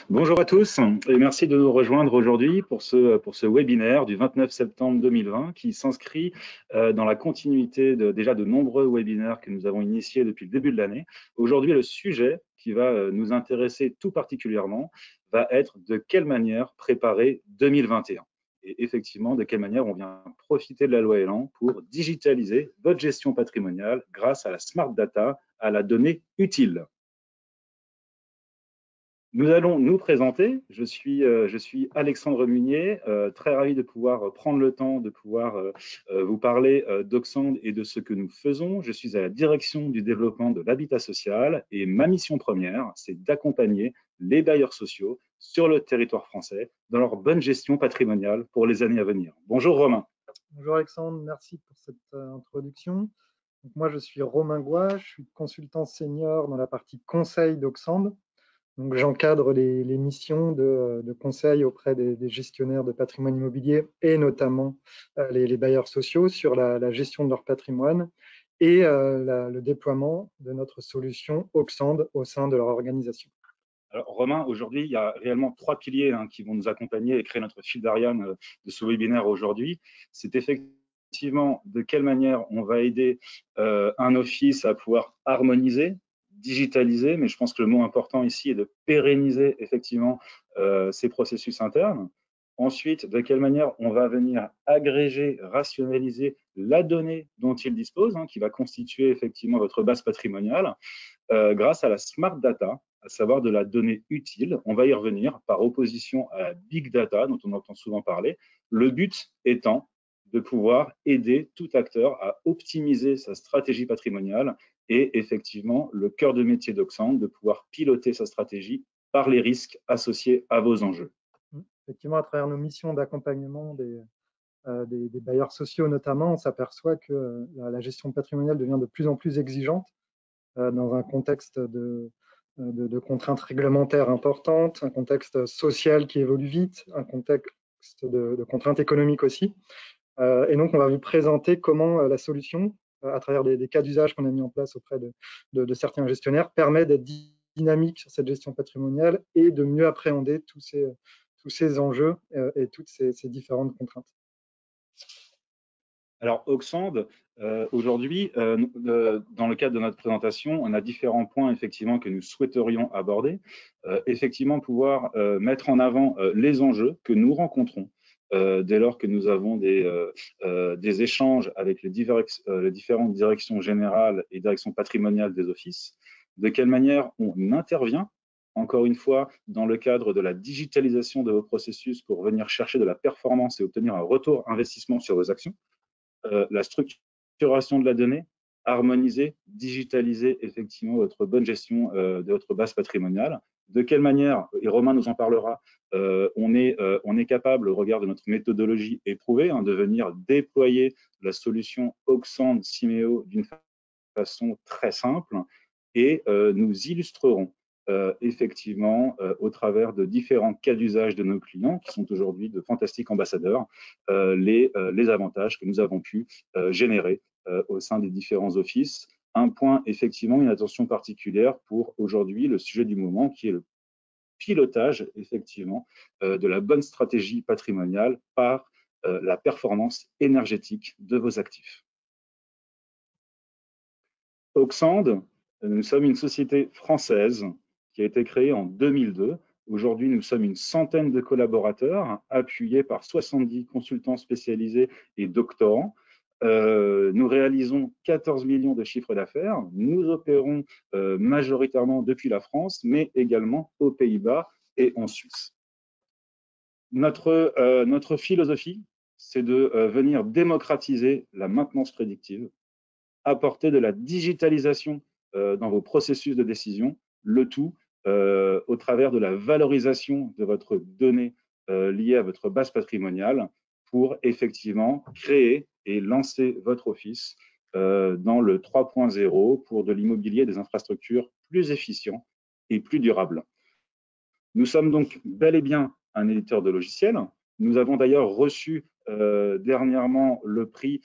Bonjour à tous et merci de nous rejoindre aujourd'hui pour ce webinaire du 29 septembre 2020 qui s'inscrit dans la continuité déjà de nombreux webinaires que nous avons initiés depuis le début de l'année. Aujourd'hui, le sujet qui va nous intéresser tout particulièrement va être de quelle manière préparer 2021. Et effectivement, de quelle manière on vient profiter de la loi Elan pour digitaliser votre gestion patrimoniale grâce à la smart data, à la donnée utile. Nous allons nous présenter. Je suis Alexandre Munier, très ravi de pouvoir prendre le temps de pouvoir vous parler d'Auxand et de ce que nous faisons. Je suis à la direction du développement de l'habitat social et ma mission première, c'est d'accompagner les bailleurs sociaux sur le territoire français dans leur bonne gestion patrimoniale pour les années à venir. Bonjour Romain. Bonjour Alexandre, merci pour cette introduction. Donc moi, je suis Romain Goua, je suis consultant senior dans la partie conseil d'Auxand. Donc, j'encadre les missions de conseil auprès des gestionnaires de patrimoine immobilier et notamment les bailleurs sociaux sur la gestion de leur patrimoine et le déploiement de notre solution Auxand au sein de leur organisation. Alors, Romain, aujourd'hui, il y a réellement 3 piliers qui vont nous accompagner et créer notre fil d'Ariane de ce webinaire aujourd'hui. C'est effectivement de quelle manière on va aider un office à pouvoir harmoniser, digitaliser, mais je pense que le mot important ici est de pérenniser effectivement ces processus internes. Ensuite, de quelle manière on va venir agréger, rationaliser la donnée dont il dispose, qui va constituer effectivement votre base patrimoniale, grâce à la smart data, à savoir de la donnée utile. On va y revenir par opposition à la big data dont on entend souvent parler. Le but étant de pouvoir aider tout acteur à optimiser sa stratégie patrimoniale et effectivement le cœur de métier d'Auxand, de pouvoir piloter sa stratégie par les risques associés à vos enjeux. Effectivement, à travers nos missions d'accompagnement des bailleurs sociaux notamment, on s'aperçoit que la gestion patrimoniale devient de plus en plus exigeante dans un contexte de contraintes réglementaires importantes, un contexte social qui évolue vite, un contexte de contraintes économiques aussi. Et donc, on va vous présenter comment la solution, à travers des cas d'usage qu'on a mis en place auprès de certains gestionnaires, permet d'être dynamique sur cette gestion patrimoniale et de mieux appréhender tous ces enjeux et toutes ces différentes contraintes. Alors, Auxand, aujourd'hui, dans le cadre de notre présentation, on a différents points effectivement que nous souhaiterions aborder. Effectivement, pouvoir mettre en avant les enjeux que nous rencontrons dès lors que nous avons des échanges avec les différentes directions générales et directions patrimoniales des offices, de quelle manière on intervient, encore une fois, dans le cadre de la digitalisation de vos processus pour venir chercher de la performance et obtenir un retour investissement sur vos actions. La structuration de la donnée, harmoniser, digitaliser effectivement votre bonne gestion de votre base patrimoniale. De quelle manière, et Romain nous en parlera, on est capable, au regard de notre méthodologie éprouvée, de venir déployer la solution Auxand Simeo d'une façon très simple et nous illustrerons effectivement au travers de différents cas d'usage de nos clients qui sont aujourd'hui de fantastiques ambassadeurs les avantages que nous avons pu générer au sein des différents offices. Un point, effectivement, une attention particulière pour aujourd'hui le sujet du moment qui est le pilotage effectivement de la bonne stratégie patrimoniale par la performance énergétique de vos actifs. Auxand, nous sommes une société française qui a été créée en 2002. Aujourd'hui, nous sommes une centaine de collaborateurs, appuyés par 70 consultants spécialisés et doctorants. Nous réalisons 14 millions de chiffres d'affaires. Nous opérons majoritairement depuis la France, mais également aux Pays-Bas et en Suisse. Notre philosophie, c'est de venir démocratiser la maintenance prédictive, apporter de la digitalisation dans vos processus de décision, le tout au travers de la valorisation de votre donnée liée à votre base patrimoniale pour effectivement créer et lancer votre office dans le 3.0 pour de l'immobilier des infrastructures plus efficients et plus durables. Nous sommes donc bel et bien un éditeur de logiciels. Nous avons d'ailleurs reçu dernièrement le prix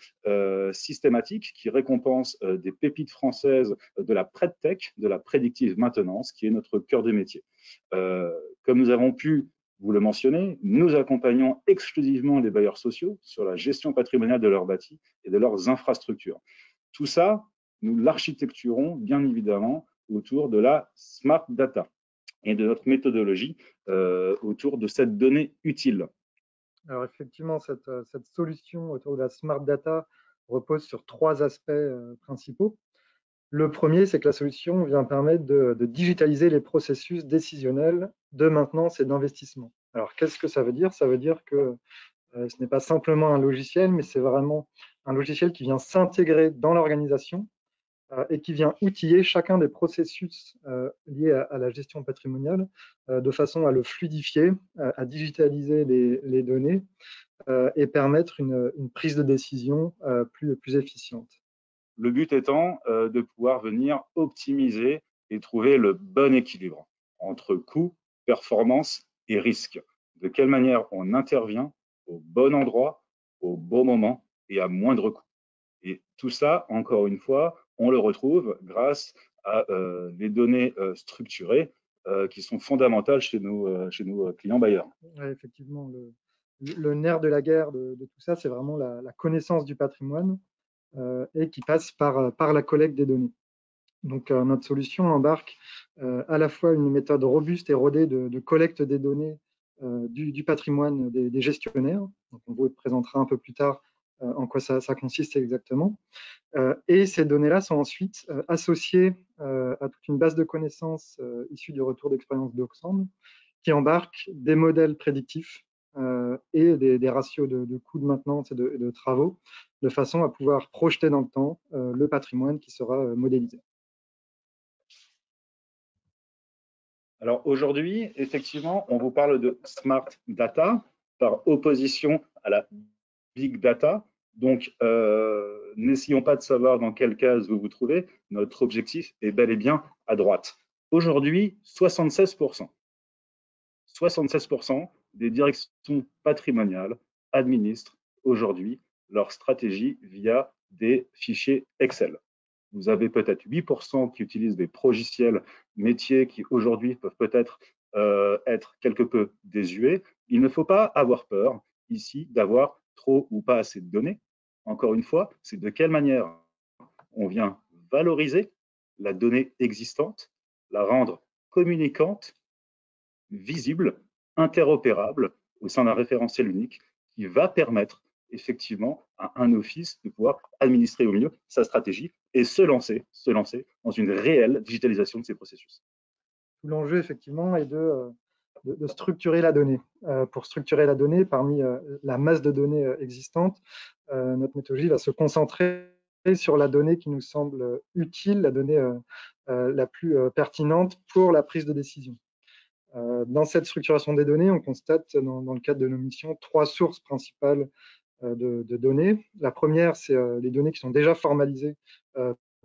systématique qui récompense des pépites françaises de la PredTech, de la prédictive maintenance, qui est notre cœur de métier. Comme nous avons pu vous le mentionner, nous accompagnons exclusivement les bailleurs sociaux sur la gestion patrimoniale de leurs bâtis et de leurs infrastructures. Tout ça, nous l'architecturons bien évidemment autour de la smart data et de notre méthodologie autour de cette donnée utile. Alors effectivement, cette solution autour de la smart data repose sur trois aspects principaux. Le premier, c'est que la solution vient permettre de digitaliser les processus décisionnels de maintenance et d'investissement. Alors qu'est-ce que ça veut dire? Ça veut dire que ce n'est pas simplement un logiciel, mais c'est vraiment un logiciel qui vient s'intégrer dans l'organisation et qui vient outiller chacun des processus liés à la gestion patrimoniale de façon à le fluidifier, à digitaliser les données et permettre une prise de décision plus efficiente. Le but étant de pouvoir venir optimiser et trouver le bon équilibre entre coût, performance et risque. De quelle manière on intervient au bon endroit, au bon moment et à moindre coût. Et tout ça, encore une fois, on le retrouve grâce à les données structurées qui sont fondamentales chez nos clients bailleurs. Ouais, effectivement, le nerf de la guerre de tout ça, c'est vraiment la connaissance du patrimoine et qui passe par la collecte des données. Donc, notre solution embarque à la fois une méthode robuste et rodée de collecte des données du patrimoine des gestionnaires. Donc, on vous présentera un peu plus tard en quoi ça consiste exactement. Et ces données-là sont ensuite associées à toute une base de connaissances issue du retour d'expérience d'Oxfam qui embarque des modèles prédictifs et des ratios de coûts de maintenance et de travaux, de façon à pouvoir projeter dans le temps le patrimoine qui sera modélisé. Alors aujourd'hui, effectivement, on vous parle de smart data par opposition à la big data. Donc, n'essayons pas de savoir dans quelle case vous vous trouvez. Notre objectif est bel et bien à droite. Aujourd'hui, 76% des directions patrimoniales administrent aujourd'hui leur stratégie via des fichiers Excel. Vous avez peut-être 8% qui utilisent des progiciels métiers qui aujourd'hui peuvent peut-être être quelque peu désuets. Il ne faut pas avoir peur ici d'avoir trop ou pas assez de données. Encore une fois, c'est de quelle manière on vient valoriser la donnée existante, la rendre communicante, visible, interopérable au sein d'un référentiel unique qui va permettre effectivement à un office de pouvoir administrer au mieux sa stratégie et se lancer dans une réelle digitalisation de ses processus. L'enjeu, effectivement, est de structurer la donnée. Pour structurer la donnée, parmi la masse de données existante, notre méthodologie va se concentrer sur la donnée qui nous semble utile, la donnée la plus pertinente pour la prise de décision. Dans cette structuration des données, on constate, dans le cadre de nos missions, trois sources principales de données. La première, c'est les données qui sont déjà formalisées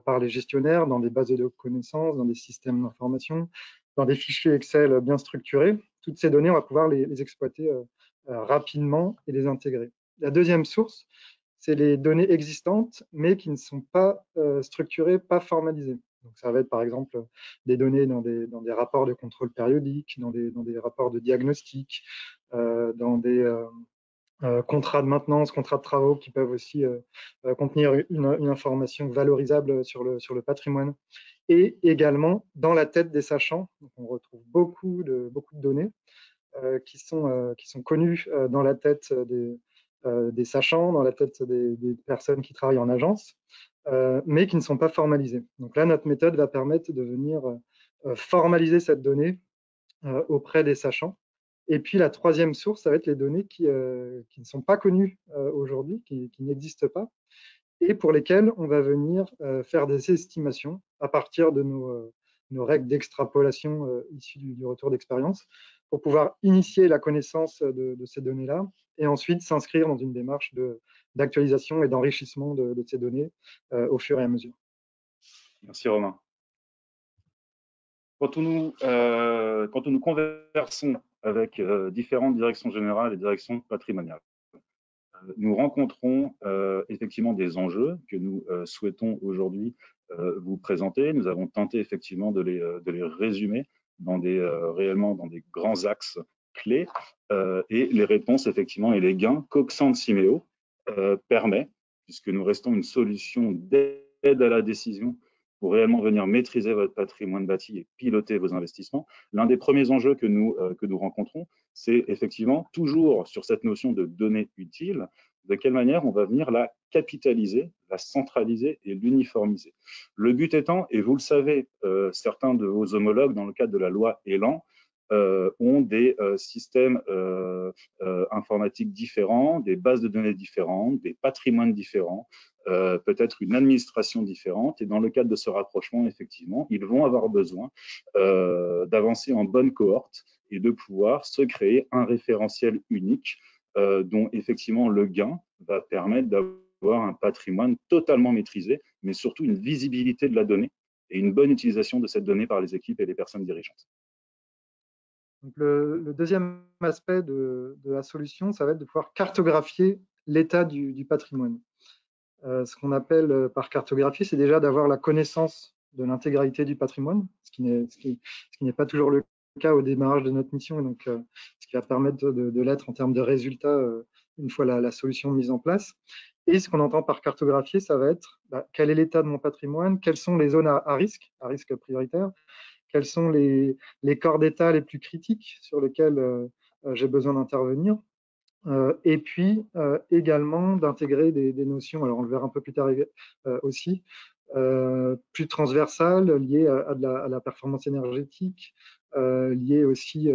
par les gestionnaires dans des bases de connaissances, dans des systèmes d'information, dans des fichiers Excel bien structurés. Toutes ces données, on va pouvoir les exploiter rapidement et les intégrer. La deuxième source, c'est les données existantes, mais qui ne sont pas structurées, pas formalisées. Donc, ça va être par exemple des données dans des rapports de contrôle périodique, dans des rapports de diagnostic, dans des contrats de maintenance, contrats de travaux qui peuvent aussi contenir une information valorisable sur le patrimoine. Et également dans la tête des sachants, donc on retrouve beaucoup de données qui sont connues dans la tête des sachants, dans la tête des personnes qui travaillent en agence, mais qui ne sont pas formalisées. Donc là, notre méthode va permettre de venir formaliser cette donnée auprès des sachants. Et puis la troisième source, ça va être les données qui ne sont pas connues aujourd'hui, qui n'existent pas, et pour lesquelles on va venir faire des estimations à partir de nos règles d'extrapolation issues du retour d'expérience, pour pouvoir initier la connaissance de ces données-là, et ensuite s'inscrire dans une démarche d'actualisation et d'enrichissement de ces données au fur et à mesure. Merci Romain. Quand nous conversons avec différentes directions générales et directions patrimoniales, Nous rencontrons effectivement des enjeux que nous souhaitons aujourd'hui vous présenter. Nous avons tenté effectivement de les résumer réellement dans des grands axes clés et les réponses effectivement et les gains qu'Oxent Simeo permet, puisque nous restons une solution d'aide à la décision pour réellement venir maîtriser votre patrimoine bâti et piloter vos investissements. L'un des premiers enjeux que nous rencontrons, c'est effectivement toujours sur cette notion de données utiles, de quelle manière on va venir la capitaliser, la centraliser et l'uniformiser. Le but étant, et vous le savez, certains de vos homologues dans le cadre de la loi Elan ont des systèmes informatiques différents, des bases de données différentes, des patrimoines différents, peut-être une administration différente. Et dans le cadre de ce rapprochement, effectivement, ils vont avoir besoin d'avancer en bonne cohorte et de pouvoir se créer un référentiel unique dont effectivement le gain va permettre d'avoir un patrimoine totalement maîtrisé, mais surtout une visibilité de la donnée et une bonne utilisation de cette donnée par les équipes et les personnes dirigeantes. Donc le deuxième aspect de la solution, ça va être de pouvoir cartographier l'état du patrimoine. Ce qu'on appelle par cartographie, c'est déjà d'avoir la connaissance de l'intégralité du patrimoine, ce qui n'est pas toujours le cas au démarrage de notre mission, et donc ce qui va permettre de l'être en termes de résultats une fois la solution mise en place. Et ce qu'on entend par cartographier, ça va être quel est l'état de mon patrimoine, quelles sont les zones à risque prioritaire, quels sont les corps d'état les plus critiques sur lesquels j'ai besoin d'intervenir. Et puis également d'intégrer des notions, alors on le verra un peu plus tard aussi, plus transversales, liées à la performance énergétique, liées aussi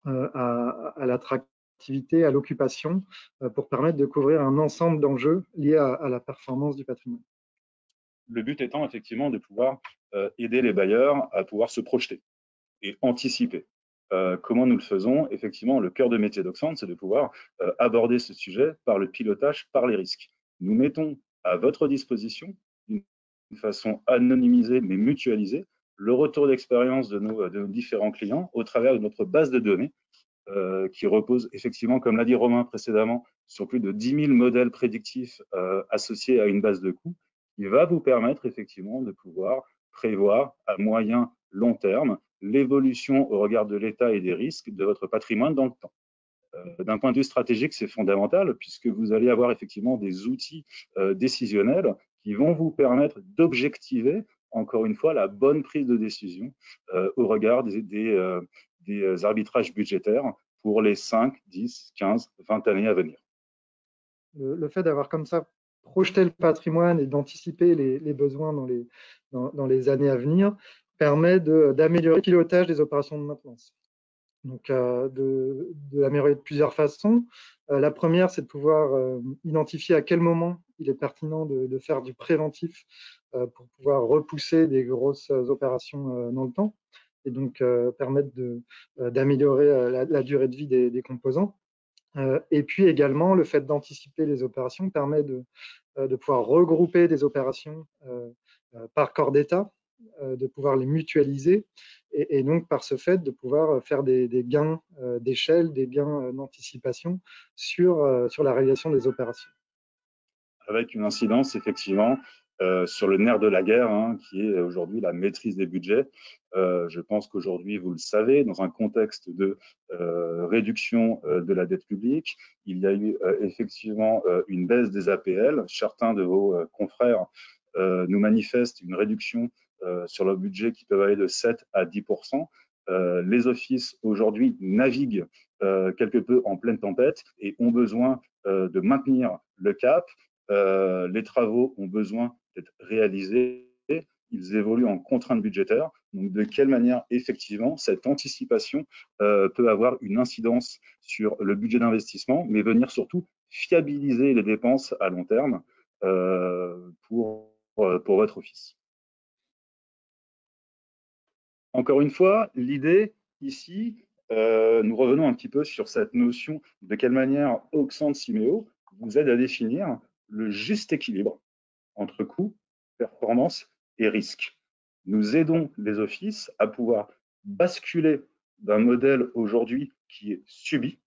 à l'attractivité, à l'occupation, pour permettre de couvrir un ensemble d'enjeux liés à la performance du patrimoine. Le but étant effectivement de pouvoir aider les bailleurs à pouvoir se projeter et anticiper. Comment nous le faisons? Effectivement, le cœur de métier d'Oxent, c'est de pouvoir aborder ce sujet par le pilotage, par les risques. Nous mettons à votre disposition, d'une façon anonymisée mais mutualisée, le retour d'expérience de nos différents clients au travers de notre base de données qui repose effectivement, comme l'a dit Romain précédemment, sur plus de 10 000 modèles prédictifs associés à une base de coûts, qui va vous permettre effectivement de pouvoir prévoir à moyen, long terme l'évolution au regard de l'état et des risques de votre patrimoine dans le temps. D'un point de vue stratégique, c'est fondamental puisque vous allez avoir effectivement des outils décisionnels qui vont vous permettre d'objectiver, encore une fois, la bonne prise de décision au regard des arbitrages budgétaires pour les 5, 10, 15, 20 années à venir. Le fait d'avoir comme ça projeté le patrimoine et d'anticiper les besoins dans les années à venir permet d'améliorer le pilotage des opérations de maintenance. Donc, de l'améliorer de plusieurs façons. La première, c'est de pouvoir identifier à quel moment il est pertinent de faire du préventif pour pouvoir repousser des grosses opérations dans le temps et donc permettre d'améliorer la durée de vie des composants. Et puis également, le fait d'anticiper les opérations permet de pouvoir regrouper des opérations par corps d'état, de pouvoir les mutualiser et donc par ce fait de pouvoir faire des gains d'échelle, des gains d'anticipation sur la réalisation des opérations. Avec une incidence effectivement sur le nerf de la guerre, hein, qui est aujourd'hui la maîtrise des budgets. Je pense qu'aujourd'hui, vous le savez, dans un contexte de réduction de la dette publique, il y a eu effectivement une baisse des APL. Certains de vos confrères nous manifestent une réduction sur leur budget qui peut aller de 7 à 10%. Les offices aujourd'hui naviguent quelque peu en pleine tempête et ont besoin de maintenir le cap. Les travaux ont besoin d'être réalisés, ils évoluent en contraintes budgétaires. Donc, de quelle manière, effectivement, cette anticipation peut avoir une incidence sur le budget d'investissement, mais venir surtout fiabiliser les dépenses à long terme pour votre office. Encore une fois, l'idée ici, nous revenons un petit peu sur cette notion de quelle manière Oxent Simeo vous aide à définir le juste équilibre entre coûts, performance et risque. Nous aidons les offices à pouvoir basculer d'un modèle aujourd'hui qui est subi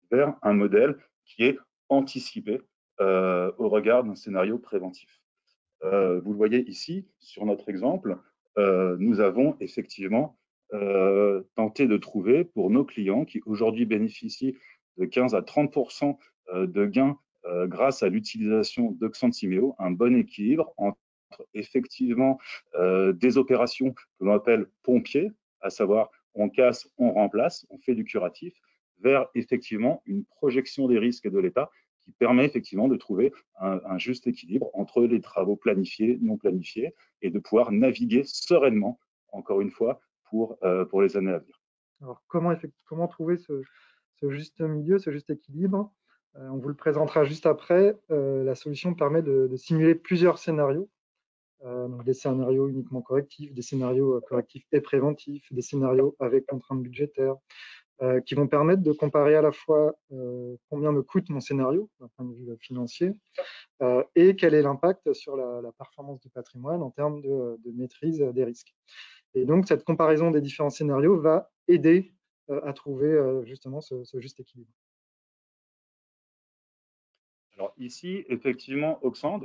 vers un modèle qui est anticiper au regard d'un scénario préventif. Vous le voyez ici, sur notre exemple, nous avons effectivement tenté de trouver pour nos clients qui aujourd'hui bénéficient de 15 à 30% de gains grâce à l'utilisation d'Oxan-Simeo, un bon équilibre entre effectivement des opérations que l'on appelle pompiers, à savoir on casse, on remplace, on fait du curatif, vers effectivement une projection des risques de l'État qui permet effectivement de trouver un juste équilibre entre les travaux planifiés, non planifiés, et de pouvoir naviguer sereinement, encore une fois, pour les années à venir. Alors, comment trouver ce juste milieu, ce juste équilibre? On vous le présentera juste après. La solution permet de simuler plusieurs scénarios. Donc des scénarios uniquement correctifs, des scénarios correctifs et préventifs, des scénarios avec contraintes budgétaires, qui vont permettre de comparer à la fois combien me coûte mon scénario d'un point de vue financier et quel est l'impact sur la performance du patrimoine en termes de maîtrise des risques. Et donc, cette comparaison des différents scénarios va aider à trouver justement ce juste équilibre. Alors ici, effectivement, Oxand,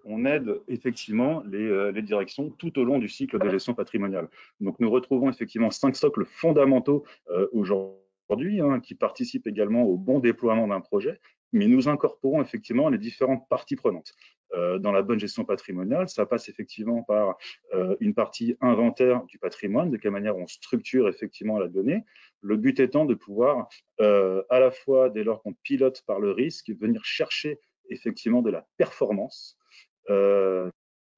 on aide effectivement les directions tout au long du cycle de gestion patrimoniale. Donc nous retrouvons effectivement 5 socles fondamentaux aujourd'hui qui participent également au bon déploiement d'un projet, mais nous incorporons effectivement les différentes parties prenantes. Dans la bonne gestion patrimoniale, ça passe effectivement par une partie inventaire du patrimoine, de quelle manière on structure effectivement la donnée. Le but étant de pouvoir, à la fois dès lors qu'on pilote par le risque, venir chercher effectivement de la performance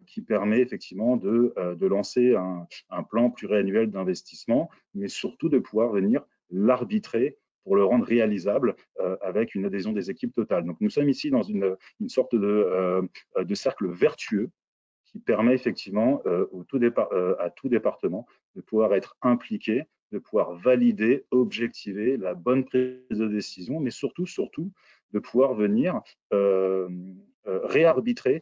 qui permet effectivement de lancer un plan pluriannuel d'investissement, mais surtout de pouvoir venir l'arbitrer pour le rendre réalisable avec une adhésion des équipes totales. Donc nous sommes ici dans une sorte de cercle vertueux qui permet effectivement à tout département de pouvoir être impliqué, de pouvoir valider, objectiver la bonne prise de décision, mais surtout de pouvoir venir réarbitrer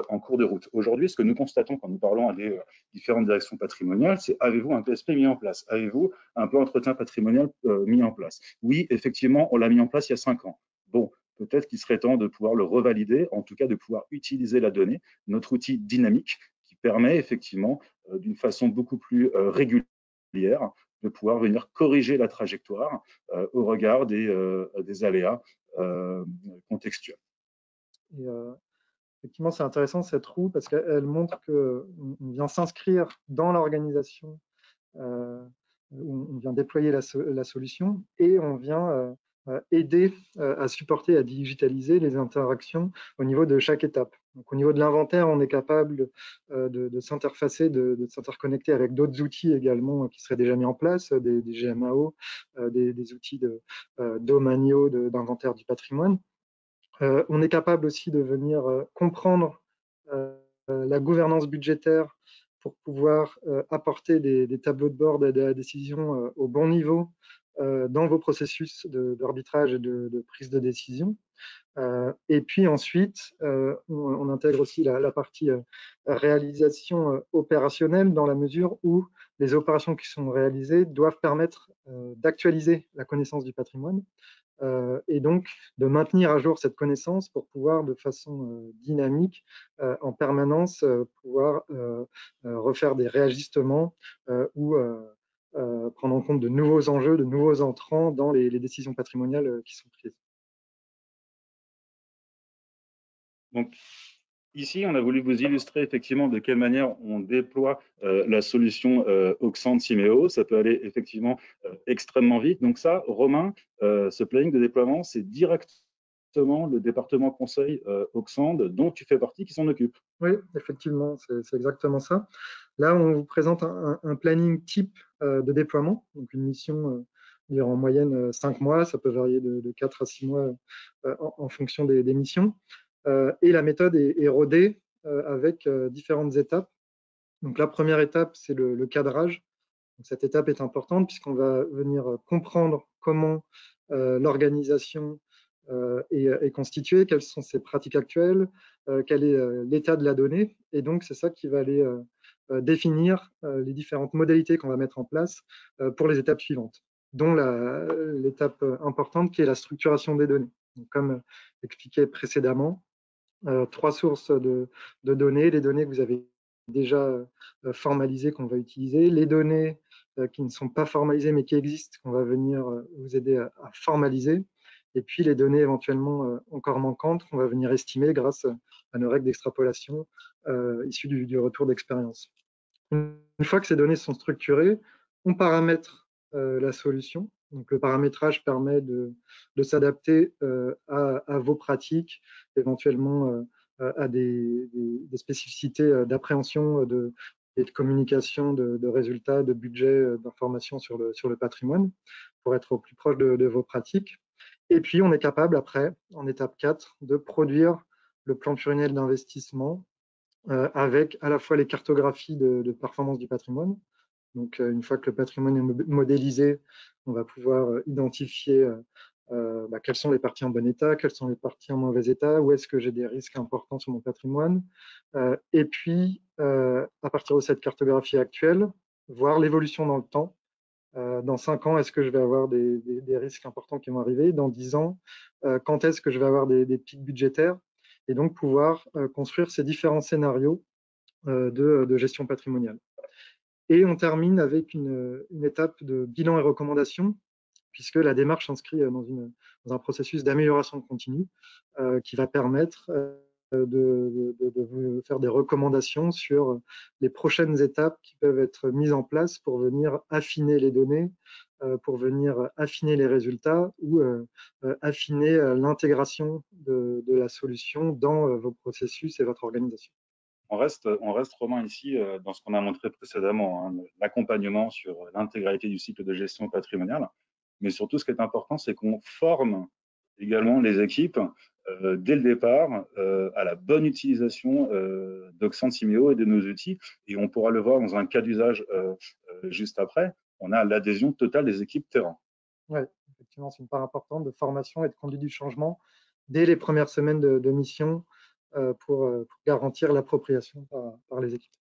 en cours de route. Aujourd'hui, ce que nous constatons quand nous parlons à des différentes directions patrimoniales, c'est avez-vous un PSP mis en place? Avez-vous un plan d'entretien patrimonial mis en place? Oui, effectivement, on l'a mis en place il y a 5 ans. Bon, peut-être qu'il serait temps de pouvoir le revalider, en tout cas de pouvoir utiliser la donnée, notre outil dynamique qui permet effectivement d'une façon beaucoup plus régulière de pouvoir venir corriger la trajectoire au regard des aléas contextuels. Et, effectivement, c'est intéressant cette roue parce qu'elle montre qu'on vient s'inscrire dans l'organisation, on vient déployer la solution et on vient aider à supporter, à digitaliser les interactions au niveau de chaque étape. Donc, au niveau de l'inventaire, on est capable de s'interfacer, de s'interconnecter avec d'autres outils également qui seraient déjà mis en place, des GMAO, des outils domaniaux d'inventaire du patrimoine. On est capable aussi de venir comprendre la gouvernance budgétaire pour pouvoir apporter des tableaux de bord de la décision au bon niveau dans vos processus d'arbitrage et de prise de décision. Et puis ensuite, on intègre aussi la partie réalisation opérationnelle dans la mesure où les opérations qui sont réalisées doivent permettre d'actualiser la connaissance du patrimoine et donc de maintenir à jour cette connaissance pour pouvoir de façon dynamique en permanence pouvoir refaire des réajustements ou prendre en compte de nouveaux enjeux, de nouveaux entrants dans les décisions patrimoniales qui sont prises. Donc, ici, on a voulu vous illustrer effectivement de quelle manière on déploie la solution Oxan-Simeo. Ça peut aller effectivement extrêmement vite. Donc ça, Romain, ce planning de déploiement, c'est directement le département conseil Oxand dont tu fais partie qui s'en occupe. Oui, effectivement, c'est exactement ça. Là, on vous présente un planning type de déploiement, donc une mission dure en moyenne 5 mois, ça peut varier de 4 à 6 mois en fonction des missions. Et la méthode est rodée avec différentes étapes. Donc la première étape, c'est le cadrage. Donc, cette étape est importante puisqu'on va venir comprendre comment l'organisation est constituée, quelles sont ses pratiques actuelles, quel est l'état de la donnée. Et donc, c'est ça qui va aller définir les différentes modalités qu'on va mettre en place pour les étapes suivantes, dont l'étape importante qui est la structuration des données. Donc, comme expliqué précédemment, 3 sources de données, les données que vous avez déjà formalisées qu'on va utiliser, les données qui ne sont pas formalisées mais qui existent qu'on va venir vous aider à formaliser, et puis les données éventuellement encore manquantes qu'on va venir estimer grâce à nos règles d'extrapolation issues du retour d'expérience. Une fois que ces données sont structurées, on paramètre la solution. Donc, le paramétrage permet de s'adapter à vos pratiques, éventuellement à des spécificités d'appréhension et de communication de résultats, de budget, d'informations sur le patrimoine, pour être au plus proche de vos pratiques. Et puis, on est capable, après, en étape 4, de produire le plan pluriannuel d'investissement avec à la fois les cartographies de performance du patrimoine. Donc, une fois que le patrimoine est modélisé, on va pouvoir identifier quelles sont les parties en bon état, quelles sont les parties en mauvais état, où est-ce que j'ai des risques importants sur mon patrimoine. Et puis, à partir de cette cartographie actuelle, voir l'évolution dans le temps. Dans 5 ans, est-ce que je vais avoir des risques importants qui vont arriver? Dans 10 ans, quand est-ce que je vais avoir des pics budgétaires? Et donc pouvoir construire ces différents scénarios de gestion patrimoniale. Et on termine avec une étape de bilan et recommandation, puisque la démarche s'inscrit dans un processus d'amélioration continue qui va permettre de vous faire des recommandations sur les prochaines étapes qui peuvent être mises en place pour venir affiner les données, pour venir affiner les résultats ou affiner l'intégration de la solution dans vos processus et votre organisation. On reste Romain ici dans ce qu'on a montré précédemment, hein, l'accompagnement sur l'intégralité du cycle de gestion patrimoniale. Mais surtout, ce qui est important, c'est qu'on forme également les équipes dès le départ à la bonne utilisation d'Oxent Simeo et de nos outils. Et on pourra le voir dans un cas d'usage juste après. On a l'adhésion totale des équipes terrain. Oui, effectivement, c'est une part importante de formation et de conduite du changement dès les premières semaines de mission pour garantir l'appropriation par les équipes.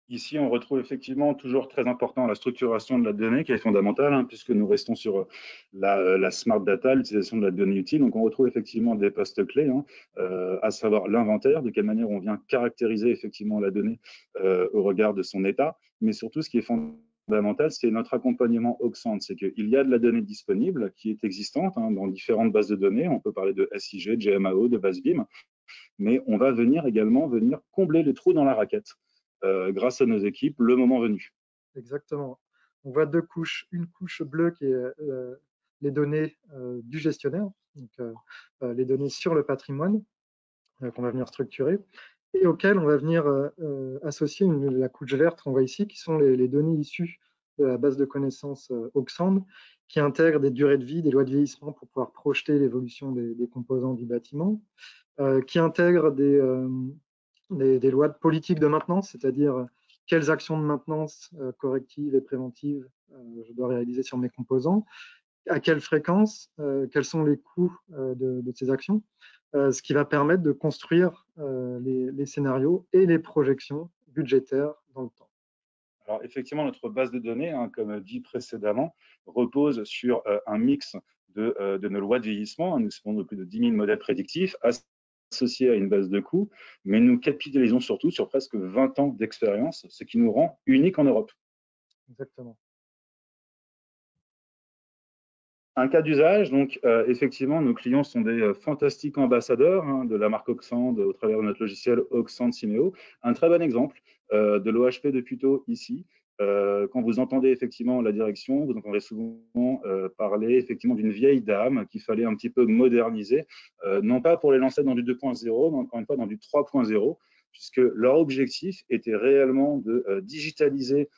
Ici, on retrouve effectivement toujours très important la structuration de la donnée qui est fondamentale, hein, puisque nous restons sur la smart data, l'utilisation de la donnée utile. Donc, on retrouve effectivement des postes clés, hein, à savoir l'inventaire, de quelle manière on vient caractériser effectivement la donnée au regard de son état. Mais surtout, ce qui est fondamental, c'est notre accompagnement Oxent. C'est qu'il y a de la donnée disponible qui est existante hein, dans différentes bases de données. On peut parler de SIG, GMAO, de BaseBIM, mais on va également venir combler les trous dans la raquette. Grâce à nos équipes, le moment venu. Exactement. On voit 2 couches. Une couche bleue qui est les données du gestionnaire, donc les données sur le patrimoine qu'on va venir structurer, et auxquelles on va venir associer la couche verte qu'on voit ici, qui sont les données issues de la base de connaissances Oxend, qui intègrent des durées de vie, des lois de vieillissement pour pouvoir projeter l'évolution des composants du bâtiment, qui intègrent des lois de politique de maintenance, c'est-à-dire quelles actions de maintenance correctives et préventives je dois réaliser sur mes composants, à quelle fréquence, quels sont les coûts de ces actions, ce qui va permettre de construire les scénarios et les projections budgétaires dans le temps. Alors effectivement, notre base de données, hein, comme dit précédemment, repose sur un mix de nos lois de vieillissement. Nous disposons de plus de 10 000 modèles prédictifs associés à une base de coûts, mais nous capitalisons surtout sur presque 20 ans d'expérience, ce qui nous rend unique en Europe. Exactement. Un cas d'usage, donc effectivement, nos clients sont des fantastiques ambassadeurs hein, de la marque Oxend au travers de notre logiciel Oxend Simeo. Un très bon exemple de l'OHP de Puteaux ici. Quand vous entendez effectivement la direction, vous entendrez souvent parler effectivement d'une vieille dame qu'il fallait un petit peu moderniser, non pas pour les lancer dans du 2.0, mais encore une fois dans du 3.0, puisque leur objectif était réellement de digitaliser.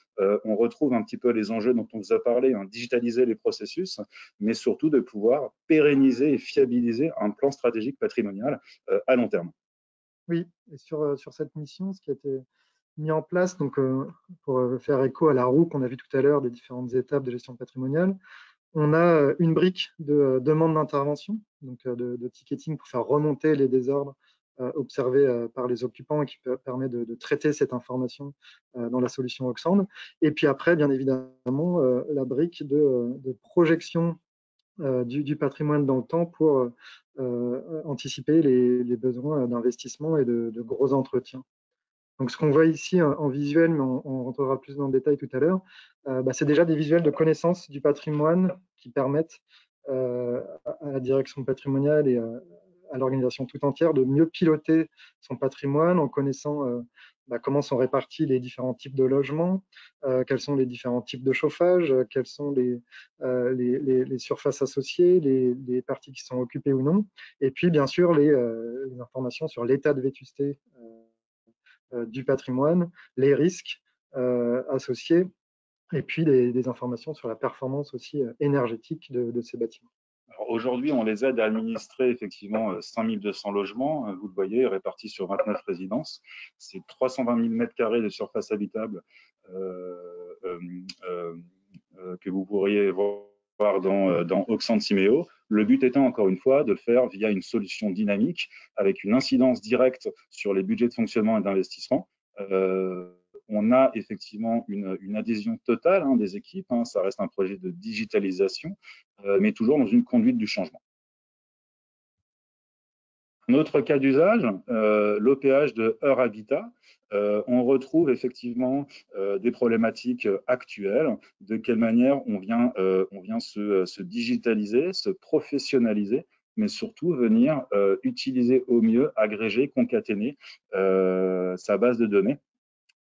On retrouve un petit peu les enjeux dont on vous a parlé, hein, digitaliser les processus, mais surtout de pouvoir pérenniser et fiabiliser un plan stratégique patrimonial à long terme. Oui, et sur cette mission, ce qui a été mis en place, donc, pour faire écho à la roue qu'on a vu tout à l'heure des différentes étapes de gestion patrimoniale, on a une brique de demande d'intervention, donc de ticketing pour faire remonter les désordres observés par les occupants et qui permet de traiter cette information dans la solution Oxend. Et puis après, bien évidemment, la brique de projection du patrimoine dans le temps pour anticiper les besoins d'investissement et de gros entretiens. Donc, ce qu'on voit ici en visuel, mais on rentrera plus dans le détail tout à l'heure, c'est déjà des visuels de connaissance du patrimoine qui permettent à la direction patrimoniale et à l'organisation tout entière de mieux piloter son patrimoine en connaissant comment sont répartis les différents types de logements, quels sont les différents types de chauffage, quelles sont les surfaces associées, les parties qui sont occupées ou non, et puis bien sûr les informations sur l'état de vétusté du patrimoine, les risques associés, et puis des informations sur la performance aussi énergétique de ces bâtiments. Aujourd'hui, on les aide à administrer effectivement 5200 logements, vous le voyez, répartis sur 29 résidences. C'est 320 000 m² de surface habitable que vous pourriez voir dans Auxan Simeo. Le but étant, encore une fois, de le faire via une solution dynamique avec une incidence directe sur les budgets de fonctionnement et d'investissement. On a effectivement une adhésion totale des équipes. Ça reste un projet de digitalisation, mais toujours dans une conduite du changement. Un autre cas d'usage, l'OPH de Heure Habitat. On retrouve effectivement des problématiques actuelles, de quelle manière on vient se digitaliser, se professionnaliser, mais surtout venir utiliser au mieux, agréger, concaténer sa base de données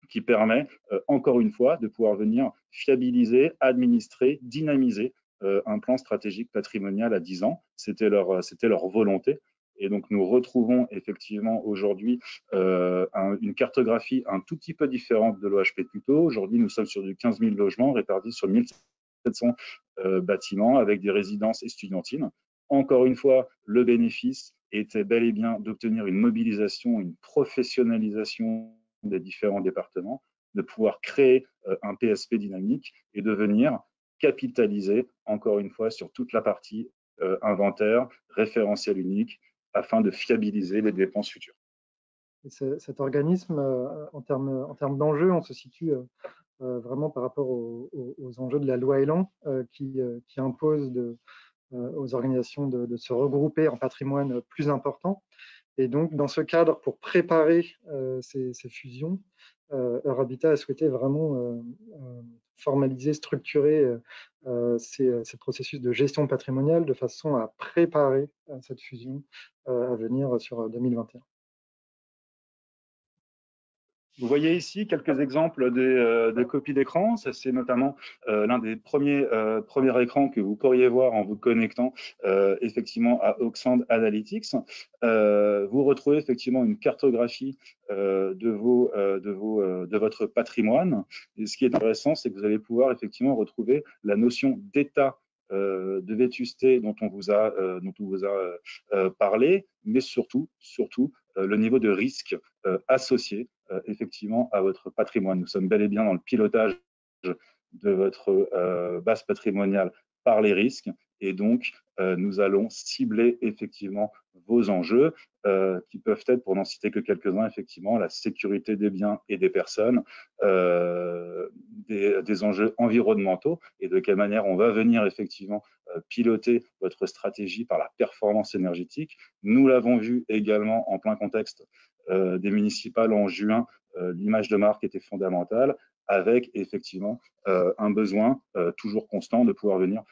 qui permet, encore une fois, de pouvoir venir fiabiliser, administrer, dynamiser un plan stratégique patrimonial à 10 ans. C'était leur volonté. Et donc, nous retrouvons effectivement aujourd'hui une cartographie un tout petit peu différente de l'OHP Tuto. Aujourd'hui, nous sommes sur du 15 000 logements répartis sur 1700 bâtiments avec des résidences estudiantines. Encore une fois, le bénéfice était bel et bien d'obtenir une mobilisation, une professionnalisation des différents départements, de pouvoir créer un PSP dynamique et de venir capitaliser, encore une fois, sur toute la partie inventaire, référentiel unique, afin de fiabiliser les dépenses futures. Et cet organisme, en termes d'enjeux, on se situe vraiment par rapport aux enjeux de la loi Elan qui impose aux organisations de se regrouper en patrimoine plus important. Et donc, dans ce cadre, pour préparer ces fusions, Heure Habitat a souhaité vraiment formaliser, structurer ces processus de gestion patrimoniale de façon à préparer cette fusion à venir sur 2021. Vous voyez ici quelques exemples des copies d'écran. Ça, c'est notamment l'un des premiers écrans que vous pourriez voir en vous connectant effectivement à Auxan Analytics. Vous retrouvez effectivement une cartographie de votre patrimoine. Et ce qui est intéressant, c'est que vous allez pouvoir effectivement retrouver la notion d'état de vétusté dont on vous a parlé, mais surtout le niveau de risque associé effectivement à votre patrimoine. Nous sommes bel et bien dans le pilotage de votre base patrimoniale par les risques et donc nous allons cibler effectivement vos enjeux qui peuvent être, pour n'en citer que quelques-uns, effectivement la sécurité des biens et des personnes, des enjeux environnementaux et de quelle manière on va venir effectivement piloter votre stratégie par la performance énergétique. Nous l'avons vu également en plein contexte des municipales en juin, l'image de marque était fondamentale, avec effectivement un besoin toujours constant de pouvoir venir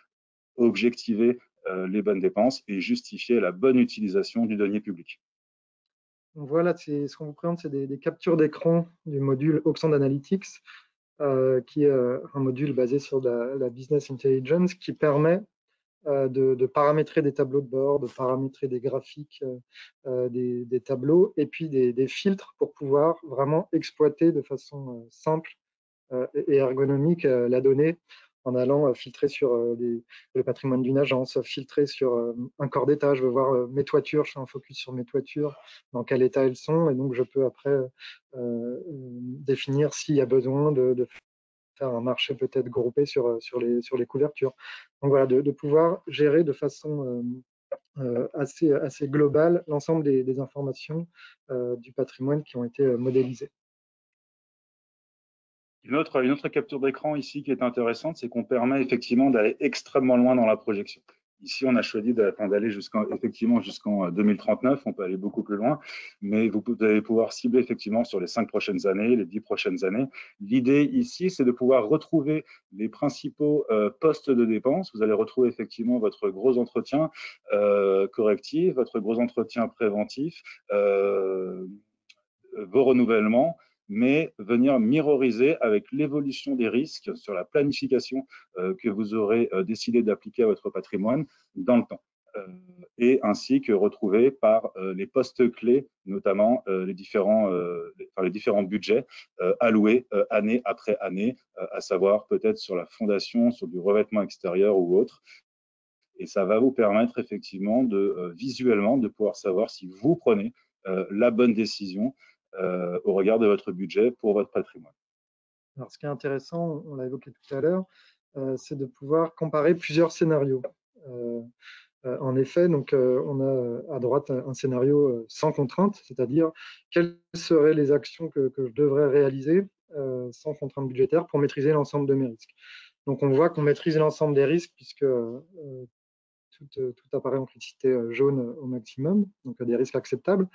objectiver les bonnes dépenses et justifier la bonne utilisation du denier public. Donc voilà, ce qu'on vous présente, c'est des captures d'écran du module Auxan Analytics, qui est un module basé sur la business intelligence qui permet de paramétrer des tableaux de bord, de paramétrer des graphiques, des tableaux, et puis des filtres pour pouvoir vraiment exploiter de façon simple et ergonomique la donnée en allant filtrer sur le patrimoine d'une agence, filtrer sur un corps d'état. Je veux voir mes toitures, je fais un focus sur mes toitures, dans quel état elles sont, et donc je peux après définir s'il y a besoin de faire un marché peut-être groupé sur les couvertures. Donc voilà, de pouvoir gérer de façon assez globale l'ensemble des informations du patrimoine qui ont été modélisées. Une autre capture d'écran ici qui est intéressante, c'est qu'on permet effectivement d'aller extrêmement loin dans la projection. Ici, on a choisi d'aller effectivement jusqu'en 2039, on peut aller beaucoup plus loin, mais vous allez pouvoir cibler effectivement sur les 5 prochaines années, les 10 prochaines années. L'idée ici, c'est de pouvoir retrouver les principaux postes de dépenses. Vous allez retrouver effectivement votre gros entretien correctif, votre gros entretien préventif, vos renouvellements, mais venir mirroriser avec l'évolution des risques sur la planification que vous aurez décidé d'appliquer à votre patrimoine dans le temps. Et ainsi que retrouver par les postes clés, notamment les différents budgets alloués année après année, à savoir peut-être sur la fondation, sur du revêtement extérieur ou autre. Et ça va vous permettre effectivement de visuellement de pouvoir savoir si vous prenez la bonne décision au regard de votre budget pour votre patrimoine. Alors, ce qui est intéressant, on l'a évoqué tout à l'heure, c'est de pouvoir comparer plusieurs scénarios. En effet, donc, on a à droite un scénario sans contrainte, c'est-à-dire quelles seraient les actions que je devrais réaliser sans contrainte budgétaire pour maîtriser l'ensemble de mes risques. Donc, on voit qu'on maîtrise l'ensemble des risques puisque tout apparaît en criticité jaune au maximum, donc des risques acceptables.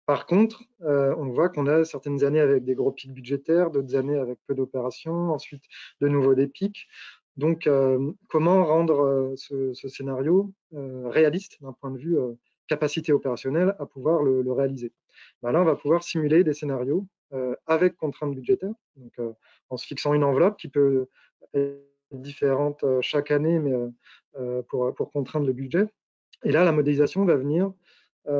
Par contre, on voit qu'on a certaines années avec des gros pics budgétaires, d'autres années avec peu d'opérations, ensuite de nouveau des pics. Donc, comment rendre ce scénario réaliste d'un point de vue capacité opérationnelle à pouvoir le réaliser? Ben là, on va pouvoir simuler des scénarios avec contraintes budgétaires, donc, en se fixant une enveloppe qui peut être différente chaque année, mais pour contraindre le budget. Et là, la modélisation va venir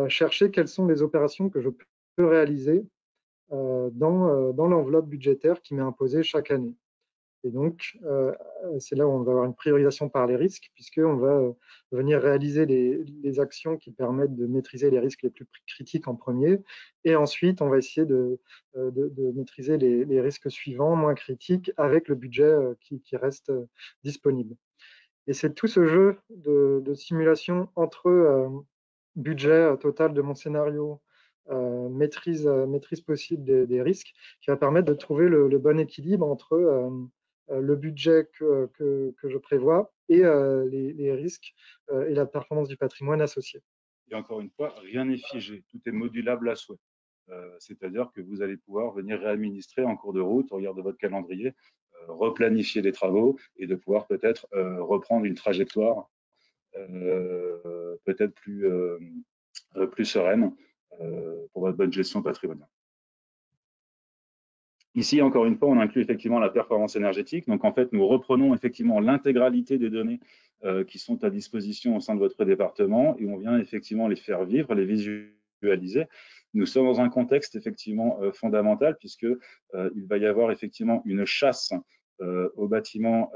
chercher quelles sont les opérations que je peux réaliser dans l'enveloppe budgétaire qui m'est imposée chaque année. Et donc, c'est là où on va avoir une priorisation par les risques, puisqu'on va venir réaliser les actions qui permettent de maîtriser les risques les plus critiques en premier. Et ensuite, on va essayer de maîtriser les risques suivants, moins critiques, avec le budget qui reste disponible. Et c'est tout ce jeu de simulation entre budget total de mon scénario, maîtrise possible des risques, qui va permettre de trouver le bon équilibre entre le budget que je prévois et les risques et la performance du patrimoine associé. Et encore une fois, rien n'est figé, tout est modulable à souhait. C'est-à-dire que vous allez pouvoir venir réadministrer en cours de route, au regard de votre calendrier, replanifier les travaux et de pouvoir peut-être reprendre une trajectoire peut-être plus sereine pour votre bonne gestion patrimoniale. Ici, encore une fois, on inclut effectivement la performance énergétique. Donc, en fait, nous reprenons effectivement l'intégralité des données qui sont à disposition au sein de votre département et on vient effectivement les faire vivre, les visualiser. Nous sommes dans un contexte effectivement fondamental puisque il va y avoir effectivement une chasse aux bâtiments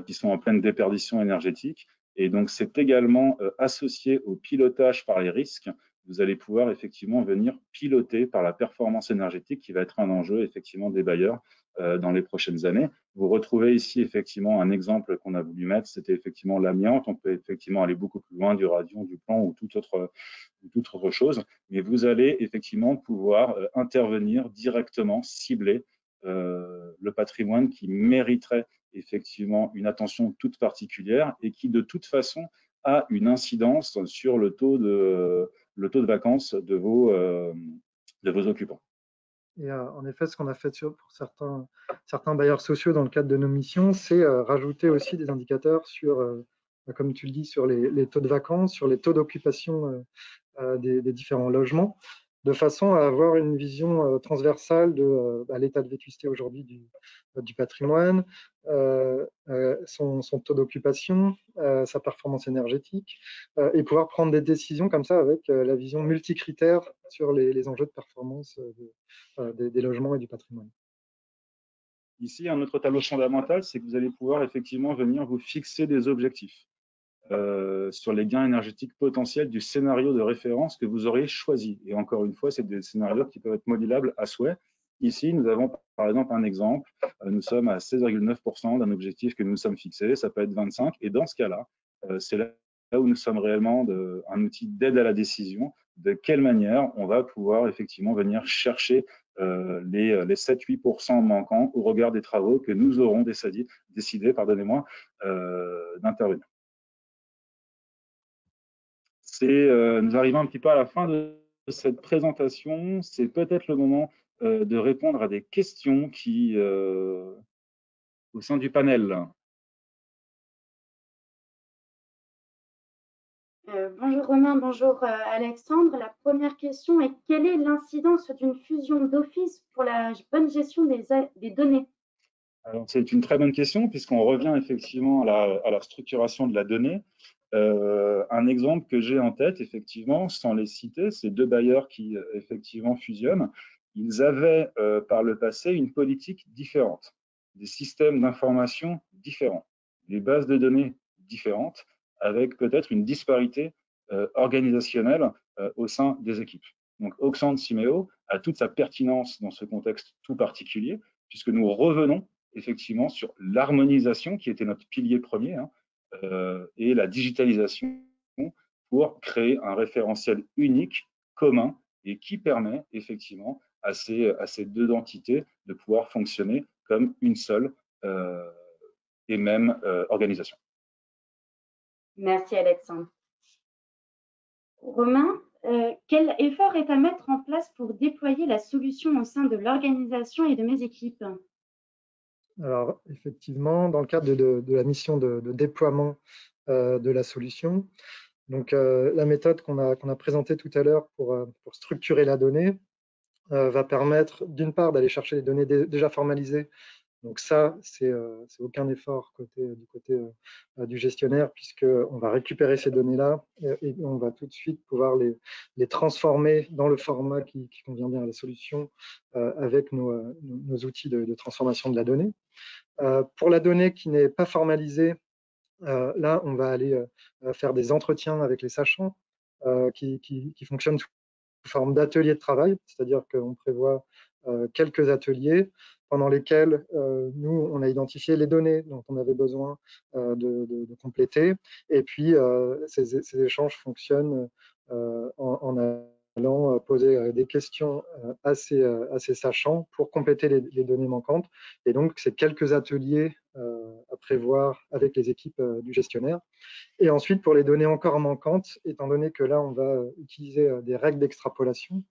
qui sont en pleine déperdition énergétique. Et donc, c'est également associé au pilotage par les risques. Vous allez pouvoir effectivement venir piloter par la performance énergétique qui va être un enjeu effectivement des bailleurs dans les prochaines années. Vous retrouvez ici effectivement un exemple qu'on a voulu mettre, c'était effectivement l'amiante. On peut effectivement aller beaucoup plus loin du radion, du plomb ou toute autre chose. Mais vous allez effectivement pouvoir intervenir directement, cibler le patrimoine qui mériterait effectivement une attention toute particulière et qui de toute façon a une incidence sur le taux de vacances de vos occupants. Et en effet, ce qu'on a fait pour certains bailleurs sociaux dans le cadre de nos missions, c'est rajouter aussi des indicateurs sur, comme tu le dis, sur les taux de vacances, sur les taux d'occupation des différents logements, de façon à avoir une vision transversale de l'état de vétusté aujourd'hui du patrimoine, son taux d'occupation, sa performance énergétique, et pouvoir prendre des décisions comme ça avec la vision multicritère sur les enjeux de performance des logements et du patrimoine. Ici, un autre tableau fondamental, c'est que vous allez pouvoir effectivement venir vous fixer des objectifs sur les gains énergétiques potentiels du scénario de référence que vous auriez choisi. Et encore une fois, c'est des scénarios qui peuvent être modulables à souhait. Ici, nous avons par exemple un exemple. Nous sommes à 16,9% d'un objectif que nous nous sommes fixés. Ça peut être 25%. Et dans ce cas-là, c'est là où nous sommes réellement un outil d'aide à la décision. De quelle manière on va pouvoir effectivement venir chercher les 7-8% manquants au regard des travaux que nous aurons décidé d'intervenir. Nous arrivons un petit peu à la fin de cette présentation. C'est peut-être le moment de répondre à des questions au sein du panel. Bonjour Romain, bonjour Alexandre. La première question est: quelle est l'incidence d'une fusion d'office pour la bonne gestion des données? Alors, c'est une très bonne question, puisqu'on revient effectivement à la structuration de la donnée. Un exemple que j'ai en tête, effectivement, sans les citer, c'est deux bailleurs qui effectivement fusionnent. Ils avaient par le passé une politique différente, des systèmes d'information différents, des bases de données différentes, avec peut-être une disparité organisationnelle au sein des équipes. Donc, Auxent Simeo a toute sa pertinence dans ce contexte tout particulier, puisque nous revenons effectivement sur l'harmonisation qui était notre pilier premier, et la digitalisation pour créer un référentiel unique, commun, et qui permet effectivement à ces deux entités de pouvoir fonctionner comme une seule et même organisation. Merci Alexandre. Romain, quel effort est à mettre en place pour déployer la solution au sein de l'organisation et de mes équipes? Alors, effectivement, dans le cadre de la mission de déploiement de la solution, donc la méthode qu'on a présentée tout à l'heure pour structurer la donnée va permettre d'une part d'aller chercher les données déjà formalisées. Donc ça, c'est aucun effort du côté du gestionnaire, puisqu'on va récupérer ces données-là et on va tout de suite pouvoir les transformer dans le format qui convient bien à la solution avec nos outils de transformation de la donnée. Pour la donnée qui n'est pas formalisée, là, on va aller faire des entretiens avec les sachants qui fonctionnent sous forme d'ateliers de travail, c'est-à-dire qu'on prévoit quelques ateliers pendant lesquels nous, on a identifié les données dont on avait besoin de compléter. Et puis, ces échanges fonctionnent en allant poser des questions à ces sachants pour compléter les données manquantes. Et donc, c'est quelques ateliers à prévoir avec les équipes du gestionnaire. Et ensuite, pour les données encore manquantes, étant donné que là, on va utiliser des règles d'extrapolation,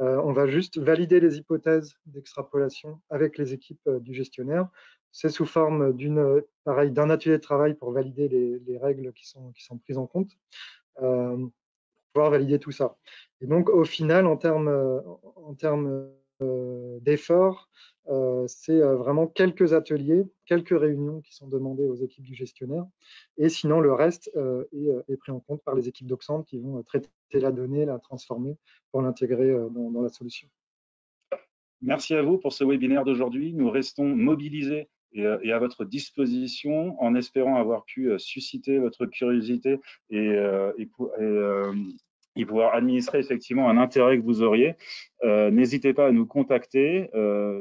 on va juste valider les hypothèses d'extrapolation avec les équipes du gestionnaire. C'est sous forme d'un atelier de travail pour valider les règles qui sont prises en compte, pour pouvoir valider tout ça. Et donc, au final, en termes d'efforts, c'est vraiment quelques ateliers, quelques réunions qui sont demandées aux équipes du gestionnaire. Et sinon, le reste est pris en compte par les équipes d'Auxent qui vont traiter la donnée, la transformer pour l'intégrer dans la solution. Merci à vous pour ce webinaire d'aujourd'hui. Nous restons mobilisés et à votre disposition en espérant avoir pu susciter votre curiosité et pouvoir administrer effectivement un intérêt que vous auriez. N'hésitez pas à nous contacter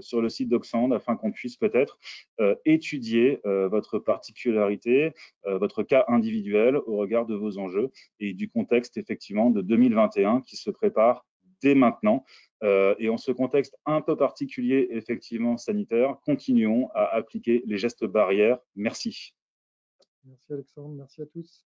sur le site d'Auxent afin qu'on puisse peut-être étudier votre particularité, votre cas individuel au regard de vos enjeux et du contexte effectivement de 2021 qui se prépare dès maintenant. Et en ce contexte un peu particulier, effectivement sanitaire, continuons à appliquer les gestes barrières. Merci. Merci Alexandre, merci à tous.